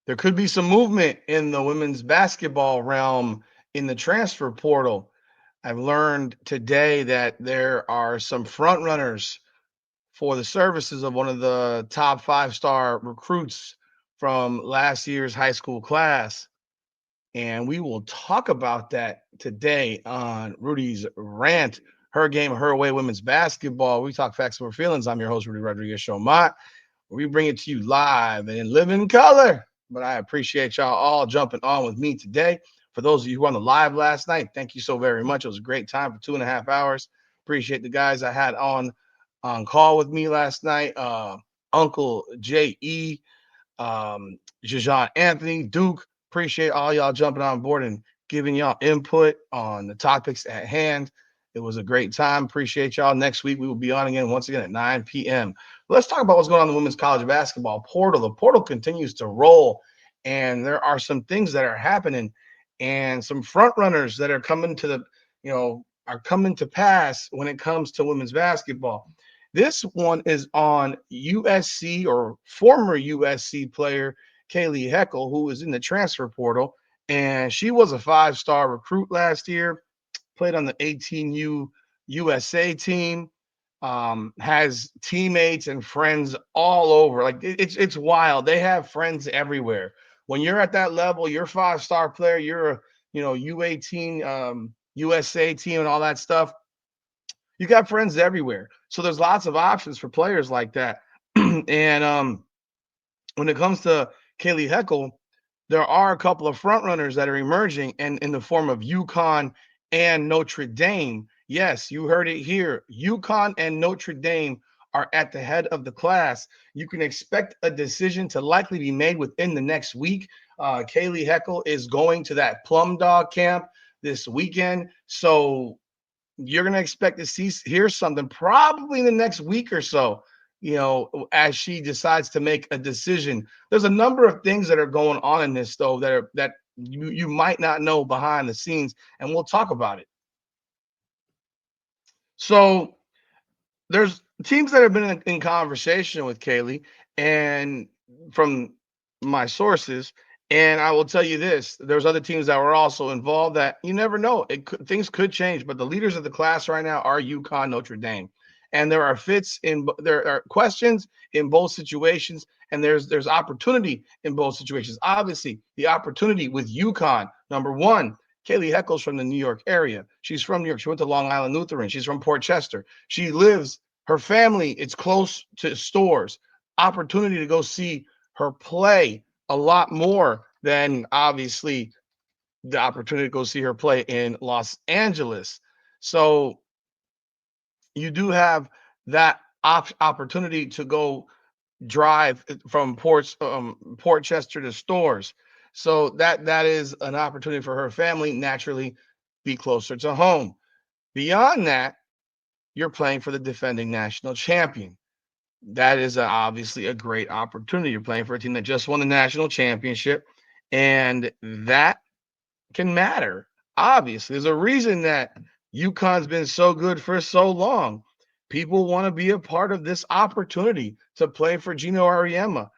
there could be some movement in the women's basketball realm in the transfer portal. I've learned today that there are some front runners for the services of one of the top 5-star recruits from last year's high school class. And we will talk about that today on Rudy's Rant, Her Game, Her Way Women's Basketball. We talk facts over feelings. I'm your host, Rudy Rodriguez Showmont. We bring it to you live and in living color. But I appreciate y'all all jumping on with me today. For those of you who were on the live last night, thank you so very much. It was a great time for 2.5 hours. Appreciate the guys I had on call with me last night. Uncle J.E., Jajan Anthony, Duke. Appreciate all y'all jumping on board and giving y'all input on the topics at hand. It was a great time. Appreciate y'all. Next week, we will be on again, once again, at 9 p.m. Let's talk about what's going on in the women's college basketball portal. The portal continues to roll, and there are some things that are happening and some front runners that are coming to are coming to pass when it comes to women's basketball. This one is on USC, or former USC player Kayleigh Heckel, who is in the transfer portal, and she was a 5-star recruit last year, played on the 18U USA team, has teammates and friends all over. Like it's wild. They have friends everywhere. When you're at that level, you're a 5-star player, you're a U18 USA team and all that stuff. You got friends everywhere. So there's lots of options for players like that. And when it comes to Kayleigh Heckel, there are a couple of front runners that are emerging and in the form of UConn and Notre Dame. Yes, you heard it here. UConn and Notre Dame are at the head of the class. You can expect a decision to likely be made within the next week. Kayleigh Heckel is going to that Plum Dog camp this weekend. So you're going to expect to hear something probably in the next week or so, as she decides to make a decision. There's a number of things that are going on in this, though, that you might not know behind the scenes, and we'll talk about it. So there's teams that have been in conversation with Kayleigh, and from my sources, and I will tell you this: there's other teams that were also involved. That you never know; things could change. But the leaders of the class right now are UConn, Notre Dame, and there are questions in both situations, and there's opportunity in both situations. Obviously, the opportunity with UConn, number one. Kayleigh Heckel's from the New York area. She's from New York. She went to Long Island Lutheran. She's from Port Chester. Her family, it's close to stores. Opportunity to go see her play a lot more than obviously the opportunity to go see her play in Los Angeles. So you do have that opportunity to go drive from Port Chester to stores. So that is an opportunity for her family, naturally be closer to home. Beyond that, you're playing for the defending national champion. That is obviously a great opportunity. You're playing for a team that just won the national championship, and that can matter. Obviously, there's a reason that UConn's been so good for so long. People want to be a part of this opportunity to play for Gino Ariema.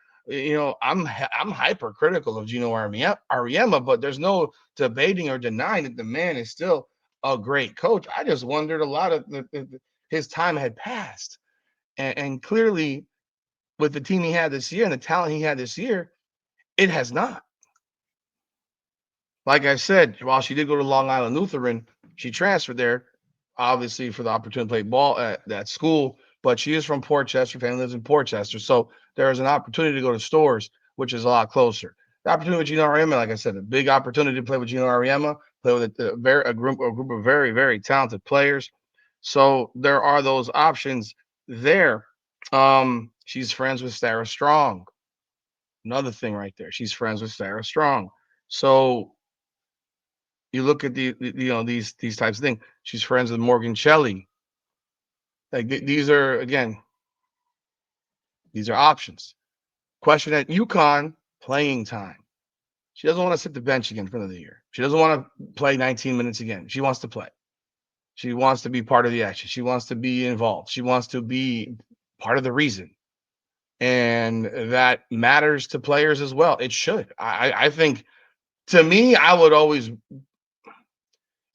I'm hypercritical of Gino Ariema, but there's no debating or denying that the man is still a great coach. I just wondered a lot of his time had passed, and clearly, with the team he had this year and the talent he had this year, it has not. Like I said, while she did go to Long Island Lutheran, she transferred there, obviously for the opportunity to play ball at that school. But she is from Port Chester. Family lives in Port Chester, so there is an opportunity to go to stores, which is a lot closer. The opportunity with Gino Ariema, like I said, a big opportunity to play with Gino Ariema, play with a group of very, very talented players. So there are those options there. She's friends with Sarah Strong. Another thing right there. She's friends with Sarah Strong. So you look at these types of things. She's friends with Morgan Shelley. Like these are options. Question at UConn, playing time. She doesn't want to sit the bench again for another year. She doesn't want to play 19 minutes again. She wants to play. She wants to be part of the action. She wants to be involved. She wants to be part of the reason. and that matters to players as well. It should. I think, to me, I would always,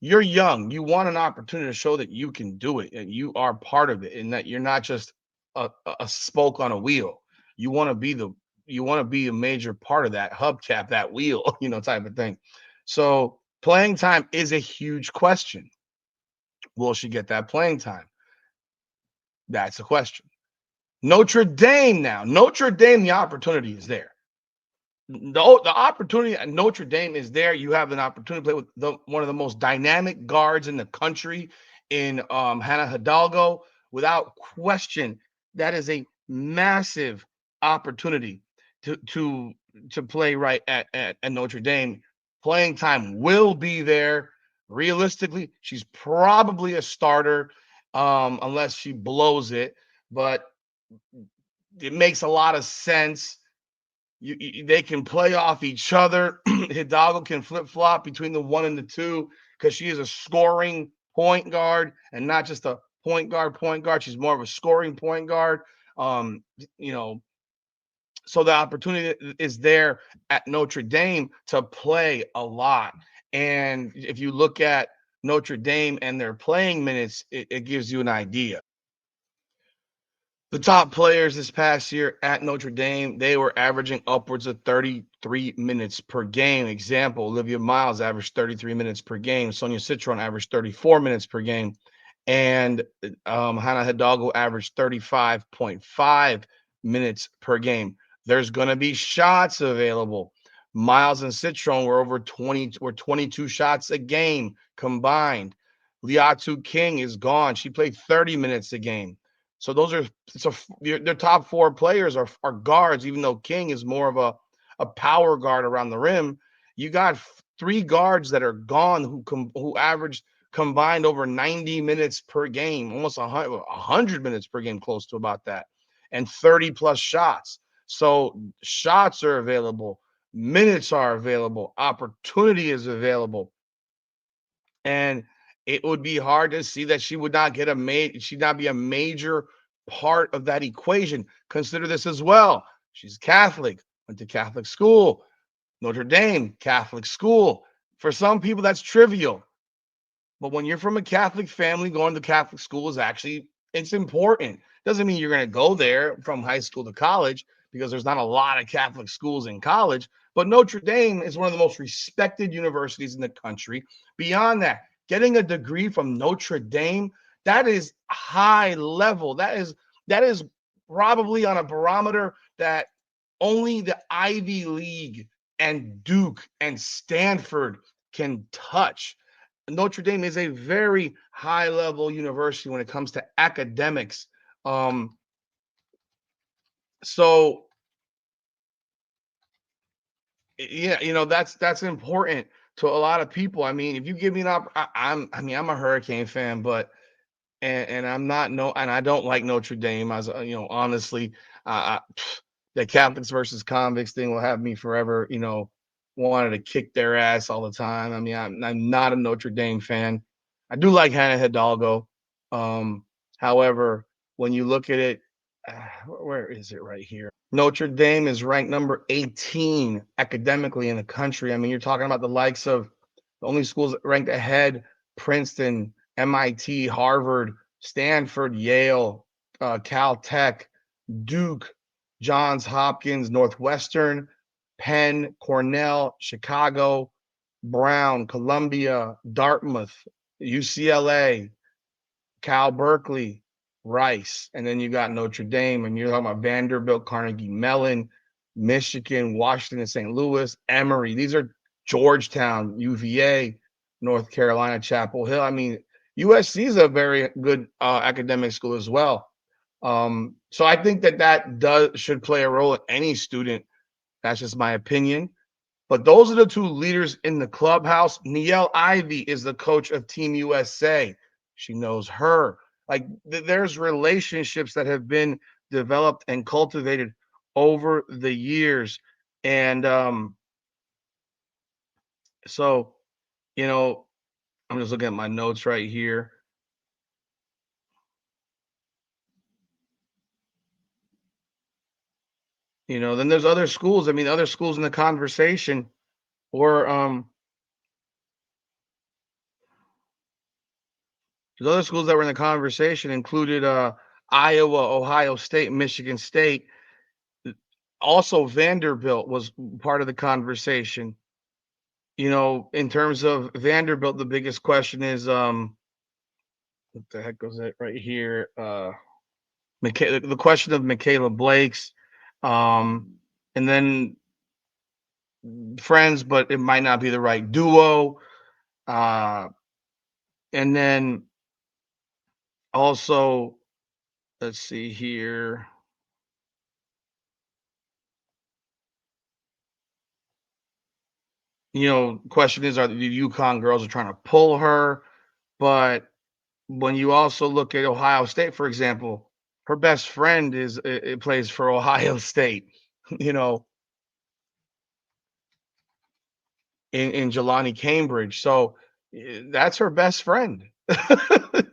you're young. You want an opportunity to show that you can do it and you are part of it, and that you're not just a spoke on a wheel. You want to be the you want to be a major part of that hubcap, that wheel, type of thing. So playing time is a huge question. Will she get that playing time? That's a question. Notre Dame now. Notre Dame, the opportunity is there. The opportunity at Notre Dame is there. You have an opportunity to play with one of the most dynamic guards in the country in Hannah Hidalgo. Without question, that is a massive opportunity to to play right at Notre Dame. Playing time will be there. Realistically, she's probably a starter unless she blows it, but it makes a lot of sense. They can play off each other. Hidalgo can flip flop between the one and the two because she is a scoring point guard and not just a point guard. Point guard. She's more of a scoring point guard. Um, you know, so the opportunity is there at Notre Dame to play a lot. And if you look at Notre Dame and their playing minutes, it gives you an idea. The top players this past year at Notre Dame, they were averaging upwards of 33 minutes per game. Example, Olivia Miles averaged 33 minutes per game. Sonia Citron averaged 34 minutes per game. And Hannah Hidalgo averaged 35.5 minutes per game. There's going to be shots available. Miles and Citron were 22 shots a game combined. Liatu King is gone. She played 30 minutes a game. So those are so their top four players are guards, even though King is more of a power guard around the rim. You got three guards that are gone who averaged combined over 90 minutes per game, almost 100 minutes per game, close to about that, and 30 plus shots. So shots are available, minutes are available, opportunity is available, and it would be hard to see that she would not get she'd not be a major part of that equation. Consider this as well. She's Catholic, went to Catholic school, Notre Dame, Catholic school. For some people, that's trivial. But when you're from a Catholic family, going to Catholic school is actually it's important. Doesn't mean you're going to go there from high school to college because there's not a lot of Catholic schools in college. But Notre Dame is one of the most respected universities in the country. Beyond that, getting a degree from Notre Dame, that is high level. That is probably on a barometer that only the Ivy League and Duke and Stanford can touch. Notre Dame is a very high level university when it comes to academics. Um, so yeah, that's important to a lot of people. I mean, if you give me I'm a Hurricane fan, but and I'm not no and I don't like Notre Dame. As honestly, the Catholics versus convicts thing will have me forever. Wanted to kick their ass all the time. I mean, I'm not a Notre Dame fan. I do like Hannah Hidalgo. However, when you look at it, where is it right here? Notre Dame is ranked number 18 academically in the country. I mean, you're talking about the likes of the only schools ranked ahead: Princeton, MIT, Harvard, Stanford, Yale, Caltech, Duke, Johns Hopkins, Northwestern, Penn, Cornell, Chicago, Brown, Columbia, Dartmouth, UCLA, Cal Berkeley, Rice, and then you got Notre Dame, and you're talking about Vanderbilt, Carnegie Mellon, Michigan, Washington, St. Louis, Emory. These are Georgetown, UVA, North Carolina, Chapel Hill. I mean, USC is a very good academic school as well. So I think that does should play a role in any student. That's just my opinion. But those are the two leaders in the clubhouse. Niele Ivy is the coach of Team USA. She knows her. Like there's relationships that have been developed and cultivated over the years. And so, you know, I'm just looking at my notes right here. Then there's other schools. I mean, other schools in the conversation were there's other schools that were in the conversation included Iowa, Ohio State, Michigan State. Also, Vanderbilt was part of the conversation. In terms of Vanderbilt, the biggest question is what the heck was it right here? The question of Michaela Blake's, and then friends, but it might not be the right duo. Uh, and then also, let's see here. Question is, are the UConn girls are trying to pull her? But when you also look at Ohio State, for example, her best friend it plays for Ohio State. You know, in Jelani Cambridge. So that's her best friend.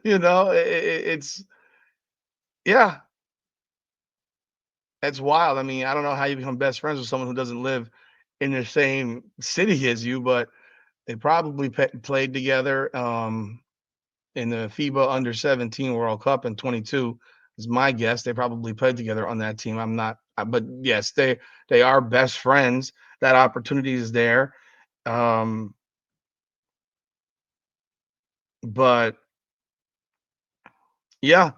It's yeah, that's wild. I mean, I don't know how you become best friends with someone who doesn't live in the same city as you, but they probably played together in the FIBA Under 17 World Cup in 22. Is my guess. They probably played together on that team. I'm not, but yes, they are best friends. That opportunity is there. Um, but yeah,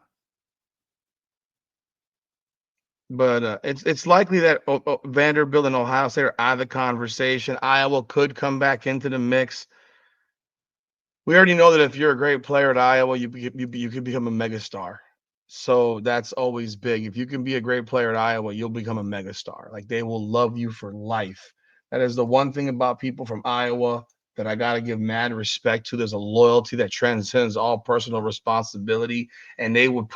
but it's likely that Vanderbilt and Ohio State are out of the conversation. Iowa could come back into the mix. We already know that if you're a great player at Iowa, you could become a megastar. So that's always big. If you can be a great player at Iowa, you'll become a megastar. Like they will love you for life. That is the one thing about people from Iowa that I got to give mad respect to. There's a loyalty that transcends all personal responsibility, and they would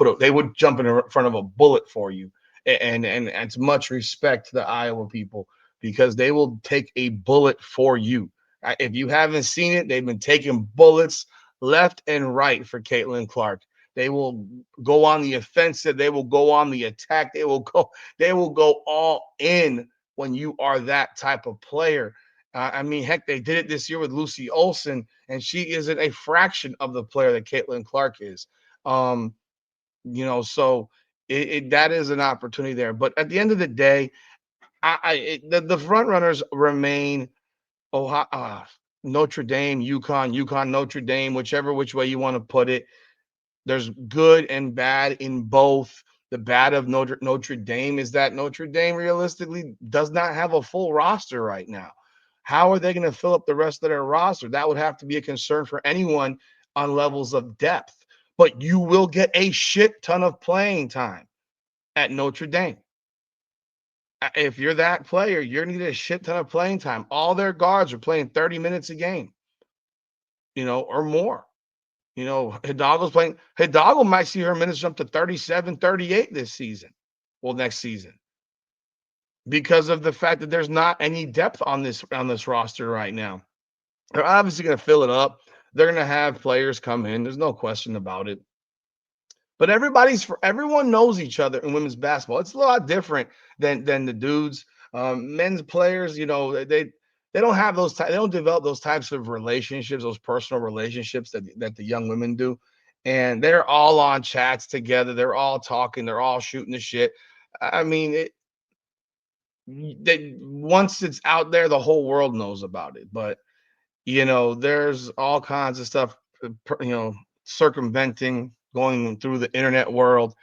jump in front of a bullet for you. And it's much respect to the Iowa people because they will take a bullet for you. If you haven't seen it, they've been taking bullets left and right for Caitlin Clark. They will go on the offensive. They will go on the attack. They will go all in when you are that type of player. I mean, heck, they did it this year with Lucy Olson, and she isn't a fraction of the player that Caitlin Clark is. Um, so that is an opportunity there. But at the end of the day, the front runners remain Ohio, Notre Dame, UConn, Notre Dame, which way you want to put it. There's good and bad in both. The bad of Notre Dame is that Notre Dame realistically does not have a full roster right now. How are they going to fill up the rest of their roster? That would have to be a concern for anyone on levels of depth. But you will get a shit ton of playing time at Notre Dame. If you're that player, you're going to get a shit ton of playing time. All their guards are playing 30 minutes a game, or more. Hidalgo might see her minutes jump to 37, 38 this season. Well, next season. Because of the fact that there's not any depth on this roster right now. They're obviously going to fill it up. They're going to have players come in. There's no question about it. But everyone knows each other in women's basketball. It's a lot different than the dudes. Men's players, they don't have they don't develop those types of relationships, those personal relationships that the young women do. And they're all on chats together. They're all talking. They're all shooting the shit. I mean, once it's out there, the whole world knows about it. But there's all kinds of stuff, circumventing, going through the internet world.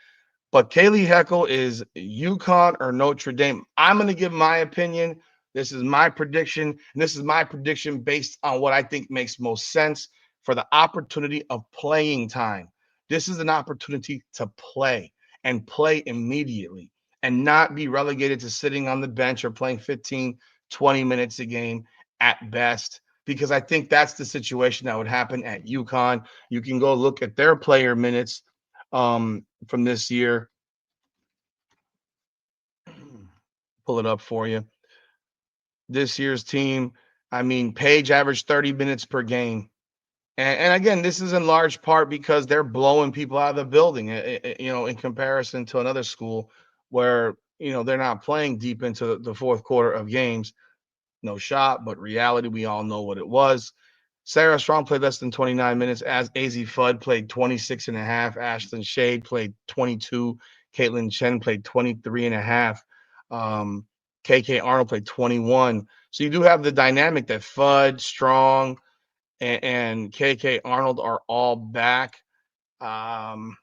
But Kayleigh Heckel is UConn or Notre Dame. I'm going to give my opinion. This is my prediction, and this is my prediction based on what I think makes most sense for the opportunity of playing time. This is an opportunity to play and play immediately and not be relegated to sitting on the bench or playing 15, 20 minutes a game at best, because I think that's the situation that would happen at UConn. You can go look at their player minutes from this year. Pull it up for you. This year's team, I mean, Page averaged 30 minutes per game. And again, this is in large part because they're blowing people out of the building, in comparison to another school where they're not playing deep into the fourth quarter of games. No shot, but reality, we all know what it was. Sarah Strong played less than 29 minutes. As AZ Fudd played 26 and a half. Ashlyn Shade played 22. Caitlin Chen played 23 and a half. KK Arnold played 21. So you do have the dynamic that Fudd, Strong, and KK Arnold are all back. Um,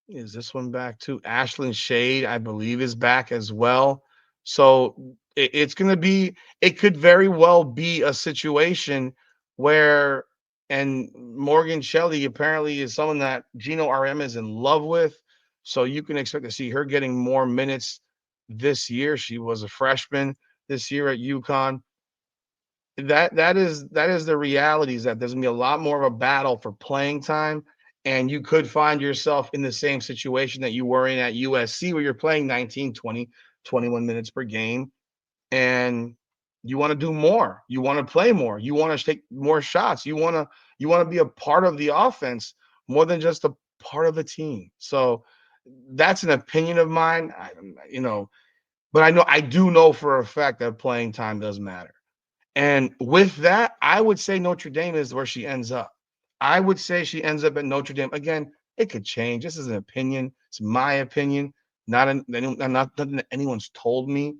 is this one back too? Ashlyn Shade, I believe, is back as well. So it's going to be, it could very well be a situation where, and Morgan Shelley apparently is someone that Gino RM is in love with. So you can expect to see her getting more minutes this year. She was a freshman this year at UConn. That is the reality, is that there's gonna be a lot more of a battle for playing time, and you could find yourself in the same situation that you were in at USC, where you're playing 19, 20, 21 minutes per game, and you want to do more. You want to play more. You want to take more shots. You want to be a part of the offense more than just a part of the team. So that's an opinion of mine. But I do know for a fact that playing time does matter. And with that, I would say Notre Dame is where she ends up. I would say she ends up at Notre Dame. Again, it could change. This is an opinion. It's my opinion. Not nothing that anyone's told me.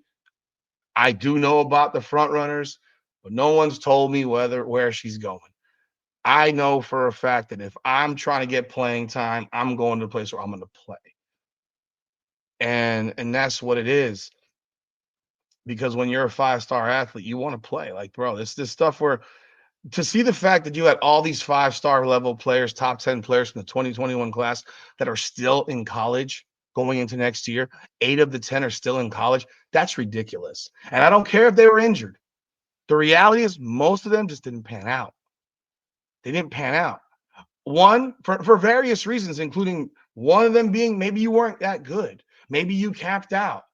I do know about the front runners, but no one's told me where she's going. I know for a fact that if I'm trying to get playing time, I'm going to the place where I'm going to play. And that's what it is. Because when you're a five-star athlete, you want to play. Like, bro, this stuff where to see the fact that you had all these five-star level players, top 10 players from the 2021 class that are still in college going into next year, 8 of the 10 are still in college. That's ridiculous. And I don't care if they were injured. The reality is most of them just didn't pan out. They didn't pan out. One, for various reasons, including one of them being maybe you weren't that good. Maybe you capped out.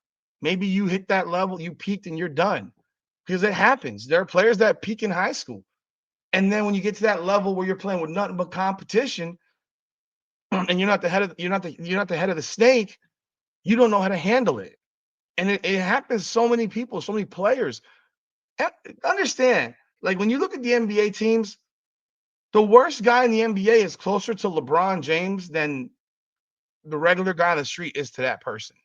Maybe you hit that level, you peaked and you're done. Because it happens. There are players that peak in high school. And then when you get to that level where you're playing with nothing but competition, and you're not the head of the snake, you don't know how to handle it. And it happens so many people, so many players. Understand, like when you look at the NBA teams, the worst guy in the NBA is closer to LeBron James than the regular guy on the street is to that person.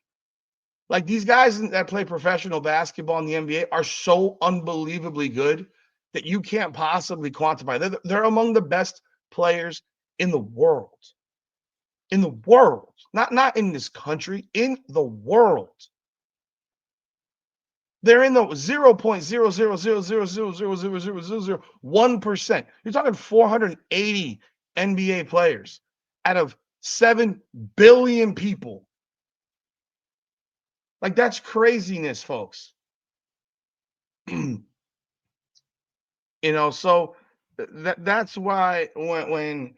Like these guys that play professional basketball in the NBA are so unbelievably good that you can't possibly quantify. They're among the best players in the world. In the world. Not in this country, in the world. They're in the 0.00000000001%. You're talking 480 NBA players out of 7 billion people. Like that's craziness, folks. So that's why when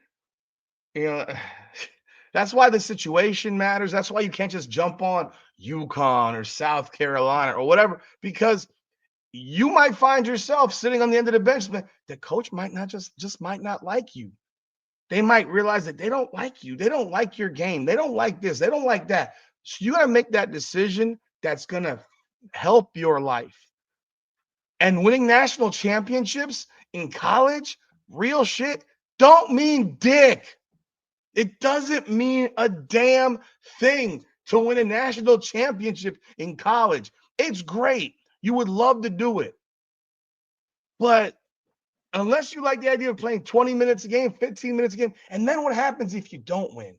you know that's why the situation matters. That's why you can't just jump on UConn or South Carolina or whatever, because you might find yourself sitting on the end of the bench. The coach might not just might not like you. They might realize that they don't like you. They don't like your game. They don't like this. They don't like that. So you got to make that decision that's going to help your life. And winning national championships in college, real shit, don't mean dick. It doesn't mean a damn thing to win a national championship in college. It's great. You would love to do it. But unless you like the idea of playing 20 minutes a game, 15 minutes a game, and then what happens if you don't win?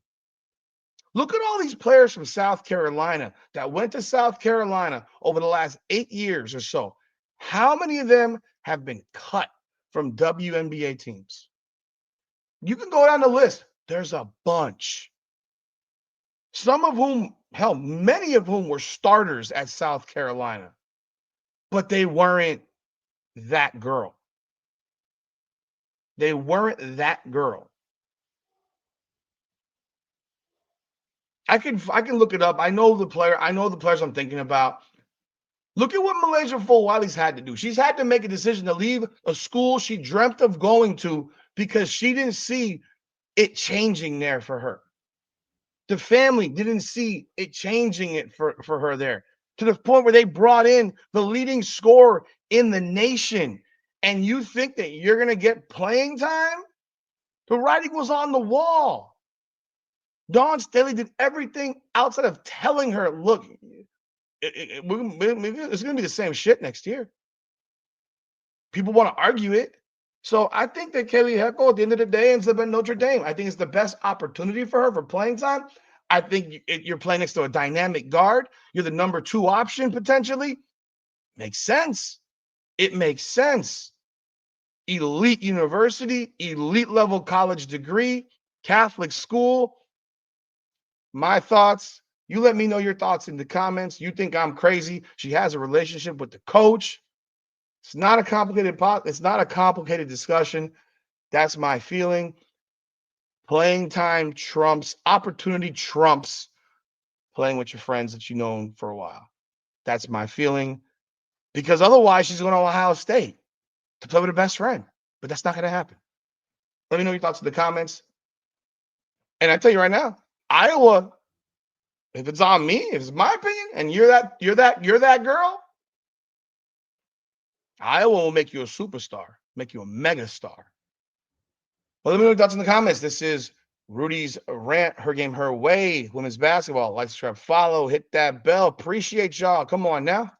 Look at all these players from South Carolina that went to South Carolina over the last 8 years or so. How many of them have been cut from WNBA teams? You can go down the list. There's a bunch. Some of whom, hell, many of whom were starters at South Carolina, but they weren't that girl. They weren't that girl. I can look it up. I know the players I'm thinking about. Look at what Malaysia Fulwiley's had to do. She's had to make a decision to leave a school she dreamt of going to because she didn't see it changing there for her. The family didn't see it changing it for her there. to the point where they brought in the leading scorer in the nation, and you think that you're going to get playing time? The writing was on the wall. Dawn Staley did everything outside of telling her, look, it's going to be the same shit next year. People want to argue it. So I think that Kayleigh Heckel, at the end of the day, ends up at Notre Dame. I think it's the best opportunity for her for playing time. I think you're playing next to a dynamic guard. You're the number 2 option potentially. Makes sense. It makes sense. Elite university, elite level college degree, Catholic school. My thoughts. You let me know your thoughts in the comments. You think I'm crazy? She has a relationship with the coach. It's not a complicated discussion. That's my feeling. Playing time trumps, opportunity trumps playing with your friends that you've known for a while. That's my feeling. Because otherwise, she's going to Ohio State to play with her best friend. But that's not going to happen. Let me know your thoughts in the comments. And I tell you right now, Iowa, if it's on me, if it's my opinion, and you're that girl, Iowa will make you a superstar, make you a mega star. Well, let me know your thoughts in the comments. This is Rudy's rant, her game, her way, women's basketball. Like, subscribe, follow, hit that bell. Appreciate y'all. Come on now.